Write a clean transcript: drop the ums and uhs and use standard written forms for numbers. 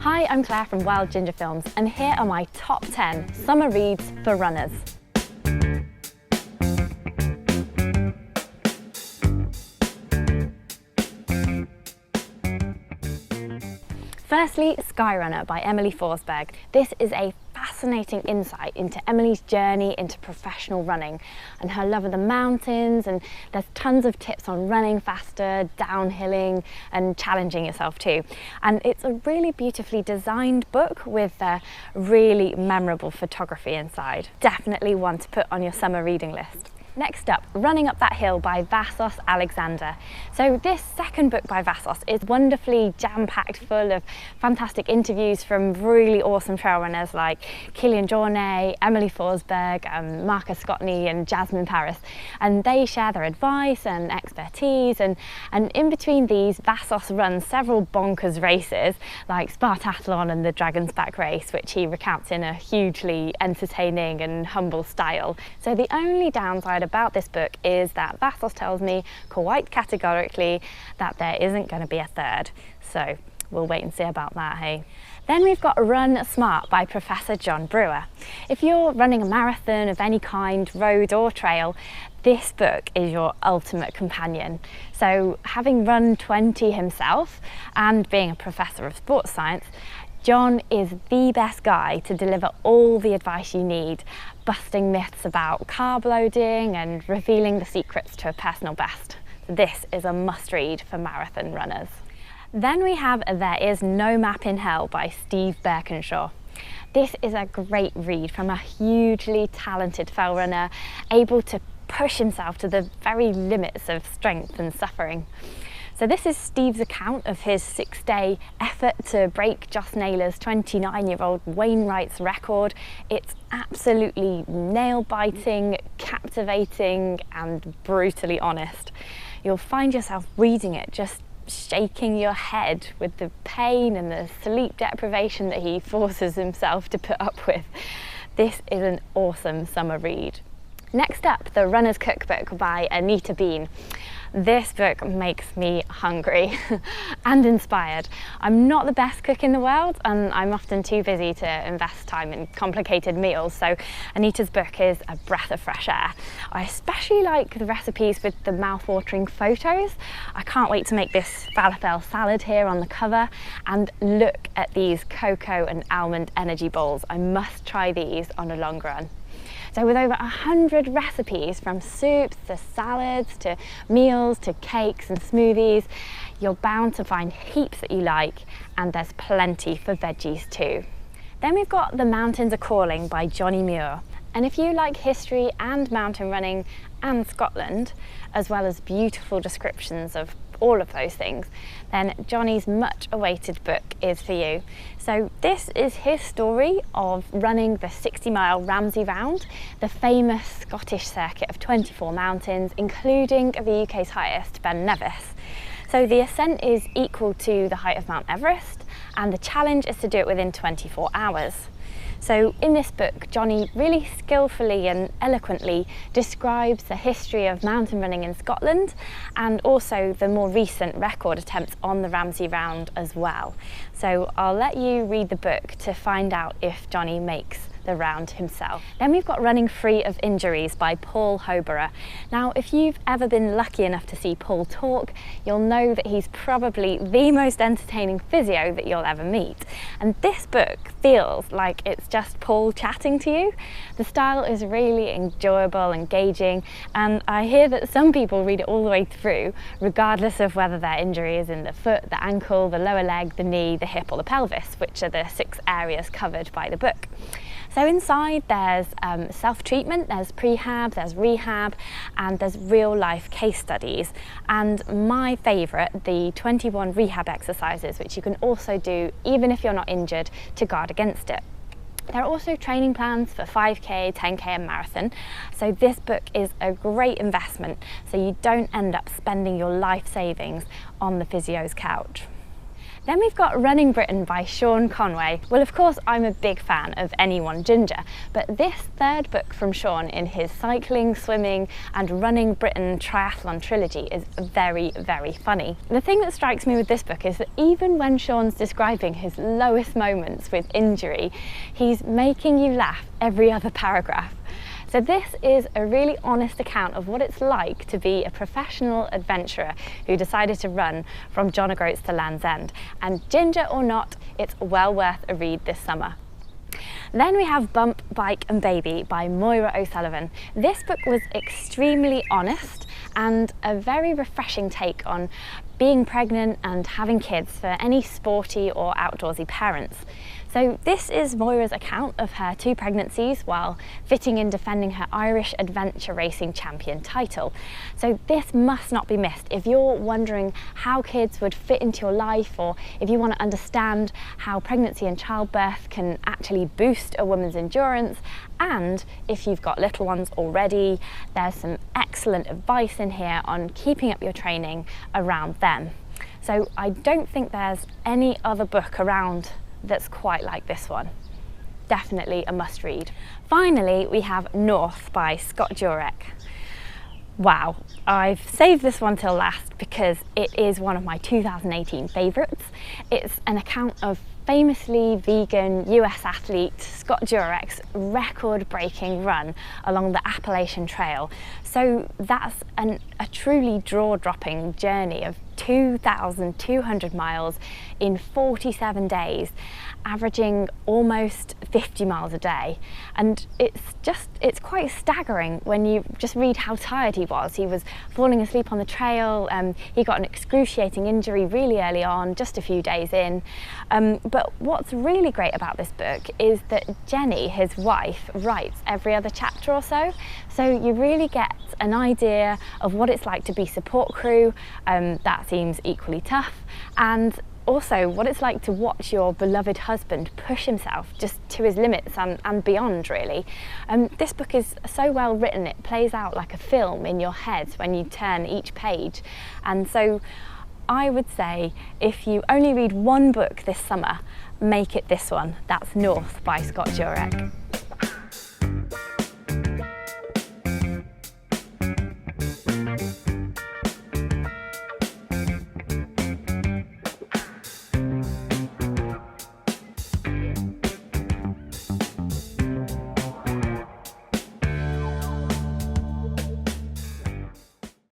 Hi, I'm Claire from Wild Ginger Films, and here are my top 10 summer reads for runners. Firstly, Skyrunner by Emelie Forsberg. This is a fascinating insight into Emelie's journey into professional running and her love of the mountains, and there's tons of tips on running faster, downhilling and challenging yourself too. And it's a really beautifully designed book with really memorable photography inside. Definitely one to put on your summer reading list. Next up, Running Up That Hill by Vassos Alexander. So this second book by Vassos is wonderfully jam-packed full of fantastic interviews from really awesome trail runners like Kilian Jornet, Emelie Forsberg, Marcus Scottney and Jasmine Paris. And they share their advice and expertise, and in between these, Vassos runs several bonkers races like Spartathlon and the Dragon's Back race, which he recounts in a hugely entertaining and humble style. So the only downside about this book is that Vassos tells me quite categorically that there isn't going to be a third. So we'll wait and see about that, hey? Then we've got Run Smart by Professor John Brewer. If you're running a marathon of any kind, road or trail, this book is your ultimate companion. So having run 20 himself and being a professor of sports science, John is the best guy to deliver all the advice you need, busting myths about carb loading and revealing the secrets to a personal best. This is a must-read for marathon runners. Then we have There Is No Map in Hell by Steve Birkinshaw. This is a great read from a hugely talented fell runner, able to push himself to the very limits of strength and suffering. So this is Steve's account of his 6-day effort to break Joss Naylor's 29-year-old Wainwright's record. It's absolutely nail-biting, captivating and brutally honest. You'll find yourself reading it just shaking your head with the pain and the sleep deprivation that he forces himself to put up with. This is an awesome summer read. Next up, The Runners Cookbook by Anita Bean. This book makes me hungry and inspired. I'm not the best cook in the world, and I'm often too busy to invest time in complicated meals, so Anita's book is a breath of fresh air. I especially like the recipes with the mouth-watering photos. I can't wait to make this falafel salad here on the cover, and look at these cocoa and almond energy bowls. I must try these on a long run. So with over 100 recipes, from soups to salads to meals to cakes and smoothies, you're bound to find heaps that you like, and there's plenty for veggies too. Then we've got The Mountains Are Calling by Johnny Muir. And if you like history and mountain running and Scotland, as well as beautiful descriptions of all of those things, then Johnny's much awaited book is for you. So this is his story of running the 60-mile Ramsey Round, the famous Scottish circuit of 24 mountains, including the UK's highest, Ben Nevis. So the ascent is equal to the height of Mount Everest, and the challenge is to do it within 24 hours. So in this book, Johnny really skillfully and eloquently describes the history of mountain running in Scotland, and also the more recent record attempts on the Ramsey Round as well. So I'll let you read the book to find out if Johnny makes the round himself. Then we've got Running Free of Injuries by Paul Hoberer. Now, if you've ever been lucky enough to see Paul talk, you'll know that he's probably the most entertaining physio that you'll ever meet. And this book feels like it's just Paul chatting to you. The style is really enjoyable, engaging, and I hear that some people read it all the way through, regardless of whether their injury is in the foot, the ankle, the lower leg, the knee, the hip or the pelvis, which are the 6 areas covered by the book. So inside there's self-treatment, there's prehab, there's rehab, and there's real-life case studies. And my favourite, the 21 rehab exercises, which you can also do even if you're not injured, to guard against it. There are also training plans for 5k, 10k and marathon. So this book is a great investment, so you don't end up spending your life savings on the physio's couch. Then we've got Running Britain by Sean Conway. Well, of course, I'm a big fan of Any One Ginger, but this third book from Sean in his cycling, swimming and Running Britain triathlon trilogy is very, very funny. The thing that strikes me with this book is that even when Sean's describing his lowest moments with injury, he's making you laugh every other paragraph. So this is a really honest account of what it's like to be a professional adventurer who decided to run from John O'Groats to Land's End. And ginger or not, it's well worth a read this summer. Then we have Bump, Bike and Baby by Moira O'Sullivan. This book was extremely honest and a very refreshing take on being pregnant and having kids for any sporty or outdoorsy parents. So this is Moira's account of her 2 pregnancies while fitting in defending her Irish adventure racing champion title. So this must not be missed if you're wondering how kids would fit into your life, or if you want to understand how pregnancy and childbirth can actually boost a woman's endurance, and if you've got little ones already, there's some excellent advice in here on keeping up your training around them. So I don't think there's any other book around that's quite like this one. Definitely a must read. Finally, we have North by Scott Jurek. Wow, I've saved this one till last because it is one of my 2018 favourites. It's an account of famously vegan US athlete Scott Jurek's record-breaking run along the Appalachian Trail. So that's a truly jaw-dropping journey of 2,200 miles in 47 days, averaging almost 50 miles a day. And it's quite staggering when you just read how tired he was. He was falling asleep on the trail. He got an excruciating injury really early on, just a few days in. But what's really great about this book is that Jenny, his wife, writes every other chapter or so. So you really get an idea of what it's like to be support crew. That seems equally tough, and also what it's like to watch your beloved husband push himself just to his limits and beyond, really. This book is so well written, it plays out like a film in your head when you turn each page. And so I would say if you only read one book this summer, make it this one. That's North by Scott Jurek.